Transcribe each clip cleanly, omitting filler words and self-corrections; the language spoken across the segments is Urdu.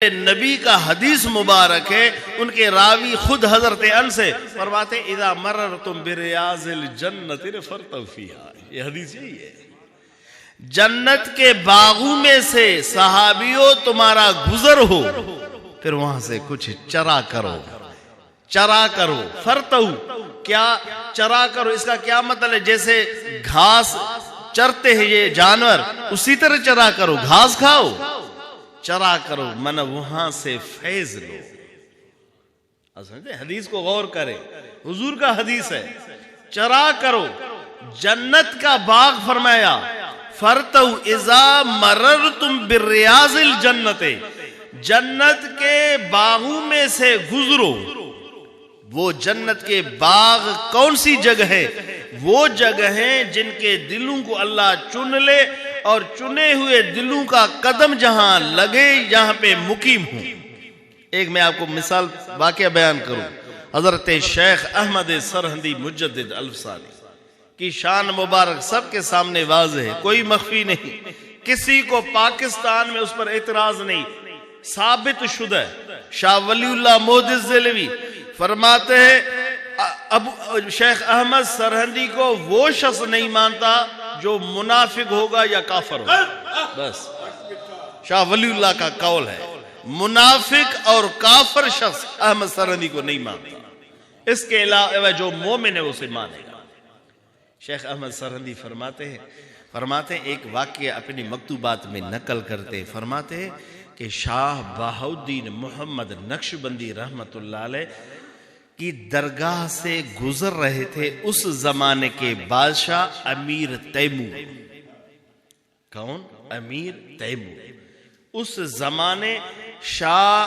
نبی کا حدیث مبارک ہے، ان کے راوی خود حضرت ان سے فرماتے اذا مررتم بریاض الجنت فرتوا فیہا، یہ حدیث یہی ہے، جنت کے باغوں میں سے صحابیوں تمہارا گزر ہو پھر وہاں سے کچھ چرا کرو فرتو، کیا چرا کرو، اس کا کیا مطلب ہے؟ جیسے گھاس چرتے ہیں یہ جانور، اسی طرح چرا کرو، گھاس کھاؤ، چرا کرو، من وہاں سے فیض لو۔ حدیث کو غور کرے، حضور کا حدیث ہے، چرا کرو، جنت کا باغ فرمایا، فرتو اذا مررتم بالریاض الجنت، جنت کے باغوں میں سے گزرو۔ وہ جنت کے باغ کون سی جگہ ہے؟ وہ جگہ ہیں جن کے دلوں کو اللہ چن لے اور چنے ہوئے دلوں کا قدم جہاں لگے یہاں پہ مقیم ہوں۔ ایک میں آپ کو مثال واقعہ بیان کروں، حضرت شیخ احمد سرہندی مجدد الفسانی کی شان مبارک سب کے سامنے واضح ہے، کوئی مخفی نہیں، کسی کو پاکستان میں اس پر اعتراض نہیں، ثابت شدہ ہے۔ شاہ ولی اللہ محدث دہلوی فرماتے ہیں شیخ احمد سرہندی کو وہ شخص نہیں مانتا جو منافق ہوگا یا کافر ہوگا، بس شاہ ولی اللہ کا قول ہے، منافق اور کافر شخص احمد سرہندی کو نہیں مانتا، اس کے علاوہ جو مومن ہے اسے مانے گا۔ شیخ احمد سرہندی فرماتے ہیں ایک واقعہ اپنی مکتوبات میں نقل کرتے، فرماتے ہیں کہ شاہ بہاؤالدین محمد نقشبندی رحمت اللہ علیہ کی درگاہ سے گزر رہے تھے اس زمانے کے بادشاہ امیر تیمور۔ کون؟ امیر تیمور۔ اس زمانے شاہ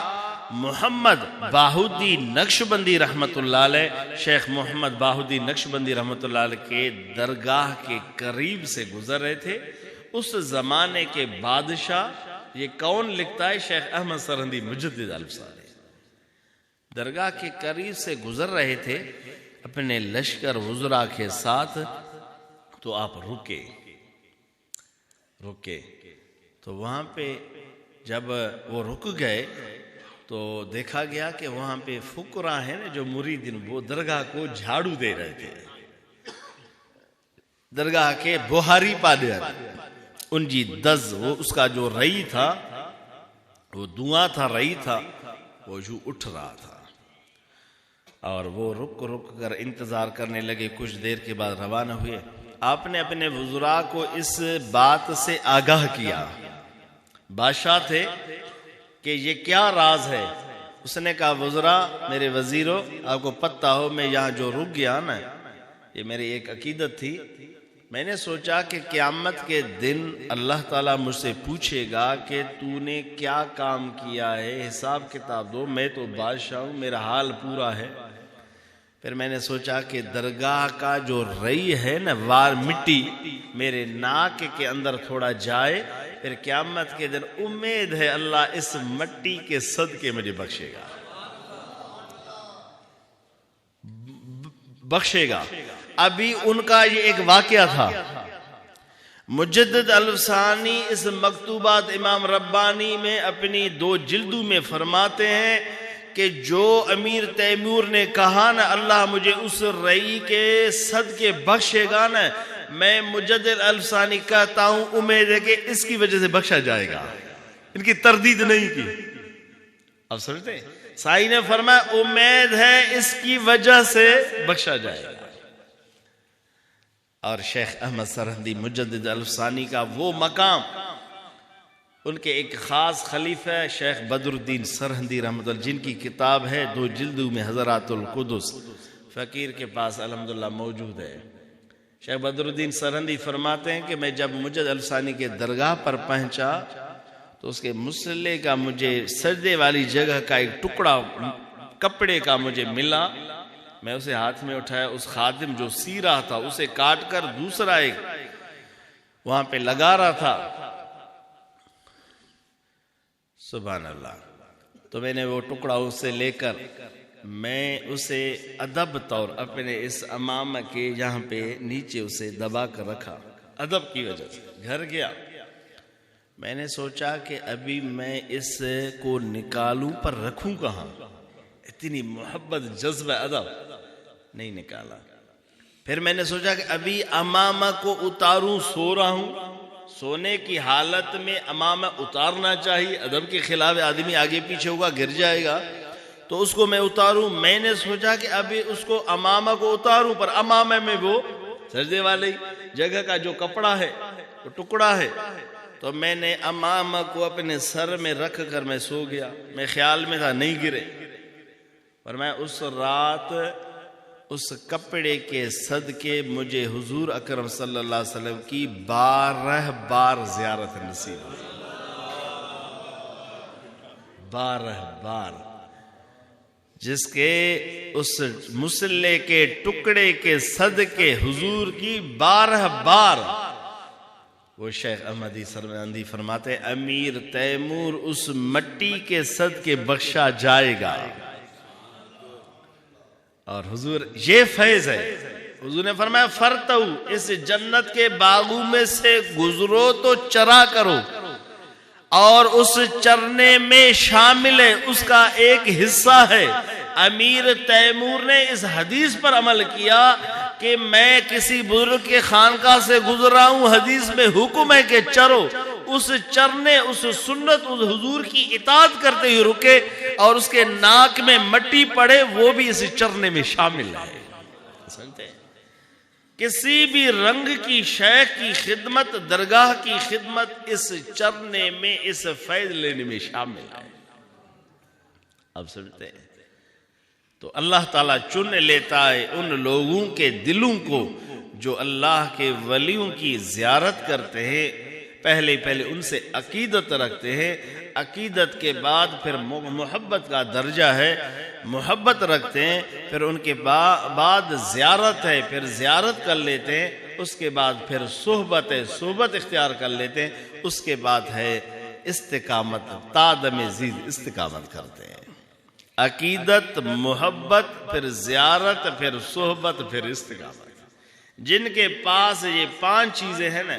محمد بہاؤالدین نقشبندی رحمت اللہ علیہ، شیخ محمد بہاؤالدین نقشبندی رحمت اللہ علیہ کے درگاہ کے قریب سے گزر رہے تھے۔ اس زمانے کے بادشاہ، یہ کون لکھتا ہے؟ شیخ احمد سرہندی مجدد الفسانی، درگاہ کے قریب سے گزر رہے تھے اپنے لشکر وزراء کے ساتھ، تو آپ رکے تو وہاں پہ جب وہ رک گئے تو دیکھا گیا کہ وہاں پہ فقراء ہیں جو مریدین، وہ درگاہ کو جھاڑو دے رہے تھے، درگاہ کے بہاری پادر ان جی دز، وہ اس کا جو رئی تھا، وہ دھواں تھا، رئی تھا، وہ جو اٹھ رہا تھا، اور وہ رک کر انتظار کرنے لگے۔ کچھ دیر کے بعد روانہ ہوئے۔ آپ نے اپنے وزراء کو اس بات سے آگاہ کیا، بادشاہ تھے، کہ یہ کیا راز ہے؟ اس نے کہا وزراء، میرے وزیروں، آپ کو پتہ ہو میں یہاں جو رک گیا نا، یہ میری ایک عقیدت تھی، میں نے سوچا کہ قیامت کے دن اللہ تعالیٰ مجھ سے پوچھے گا کہ تو نے کیا کام کیا ہے، حساب کتاب دو، میں تو بادشاہ ہوں، میرا حال پورا ہے۔ پھر میں نے سوچا کہ درگاہ کا جو رئی ہے نا، وار مٹی میرے ناک کے اندر تھوڑا جائے، پھر قیامت کے دن امید ہے اللہ اس مٹی کے صدقے مجھے بخشے گا۔ ابھی ان کا یہ ایک واقعہ تھا۔ مجدد الفسانی اس مکتوبات امام ربانی میں اپنی 2 جلدوں میں فرماتے ہیں کہ جو امیر تیمور نے کہا نا اللہ مجھے اس رئی کے صدقے بخشے گا نا، میں مجدد الفسانی کہتا ہوں امید ہے کہ اس کی وجہ سے بخشا جائے گا، ان کی تردید نہیں کی۔ اب سمجھتے ہیں، سائی نے فرمایا امید ہے اس کی وجہ سے بخشا جائے گا۔ اور شیخ احمد سرہندی مجدد الفسانی کا وہ مقام، ان کے ایک خاص خلیفہ شیخ بدر الدین سرہندی رحمۃ اللہ، جن کی کتاب ہے 2 جلدوں میں حضرات القدس، فقیر کے پاس الحمدللہ موجود ہے۔ شیخ بدر الدین سرہندی فرماتے ہیں کہ میں جب مجدد الفسانی کے درگاہ پر پہنچا تو اس کے مصلے کا مجھے سجدے والی جگہ کا ایک ٹکڑا کپڑے کا مجھے ملا، میں اسے ہاتھ میں اٹھایا، اس خادم جو سی رہا تھا اسے کاٹ کر دوسرا ایک وہاں پہ لگا رہا تھا، سبحان اللہ۔ تو میں نے وہ ٹکڑا اس سے لے کر میں اسے ادب طور اپنے اس امامہ کے یہاں پہ نیچے اسے دبا کر رکھا، ادب کی وجہ سے۔ گھر گیا، میں نے سوچا کہ ابھی میں اس کو نکالوں پر رکھوں کہاں، اتنی محبت جذبہ ادب، نہیں نکالا۔ پھر میں نے سوچا کہ ابھی امامہ کو اتاروں، سو رہا ہوں، سونے کی حالت میں امامہ اتارنا چاہیے، ادب کے خلاف آدمی آگے پیچھے ہوگا گر جائے گا، تو اس کو میں اتاروں۔ میں نے سوچا کہ ابھی اس کو امامہ کو اتاروں، پر امامہ میں وہ سجدے والی جگہ کا جو کپڑا ہے، وہ ٹکڑا ہے، تو میں نے امامہ کو اپنے سر میں رکھ کر میں سو گیا۔ میں خیال میں تھا نہیں گرے، پر میں اس رات اس کپڑے کے صدقے مجھے حضور اکرم صلی اللہ علیہ وسلم کی 12 بار زیارت نصیب ہوئی، 12 بار، جس کے اس مصلے کے ٹکڑے کے صدقے حضور کی 12 بار۔ وہ شیخ احمدی سرمندی فرماتے امیر تیمور اس مٹی کے صدقے بخشا جائے گا، اور حضور یہ فیض ہے۔ حضور نے فرمایا فرتو، اس جنت کے باغوں میں سے گزرو تو چرا کرو، اور اس چرنے میں شامل ہے، اس کا ایک حصہ ہے۔ امیر تیمور نے اس حدیث پر عمل کیا کہ میں کسی بزرگ کے خانقاہ سے گزر رہا ہوں، حدیث میں حکم ہے کہ چرو، اس چرنے، اس سنت، اس حضور کی اطاعت کرتے ہوئے رکے، اور اس کے ناک میں مٹی پڑے، وہ بھی اس چرنے میں شامل ہے۔ سمجھتے ہیں؟ کسی بھی رنگ کی شیخ کی خدمت، درگاہ کی خدمت اس چرنے میں، اس فیض لینے میں شامل ہے۔ اب سمجھتے ہیں؟ تو اللہ تعالیٰ چن لیتا ہے ان لوگوں کے دلوں کو جو اللہ کے ولیوں کی زیارت کرتے ہیں، پہلے ان سے عقیدت رکھتے ہیں، عقیدت کے بعد پھر محبت کا درجہ ہے، محبت رکھتے ہیں، پھر ان کے بعد زیارت ہے، پھر زیارت کر لیتے ہیں، اس کے بعد پھر صحبت ہے، صحبت اختیار کر لیتے ہیں، اس کے بعد ہے استقامت، تادم زید استقامت کرتے ہیں۔ عقیدت، محبت، پھر زیارت، پھر صحبت، پھر استقامت۔ جن کے پاس یہ 5 چیزیں ہیں نا،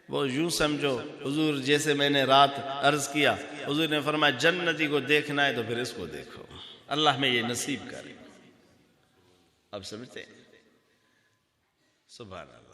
وہ یوں سمجھو حضور، جیسے میں نے رات عرض کیا، حضور نے فرمایا جنتی کو دیکھنا ہے تو پھر اس کو دیکھو، اللہ میں یہ نصیب کرے۔ اب سمجھتے ہیں؟ سبحان اللہ۔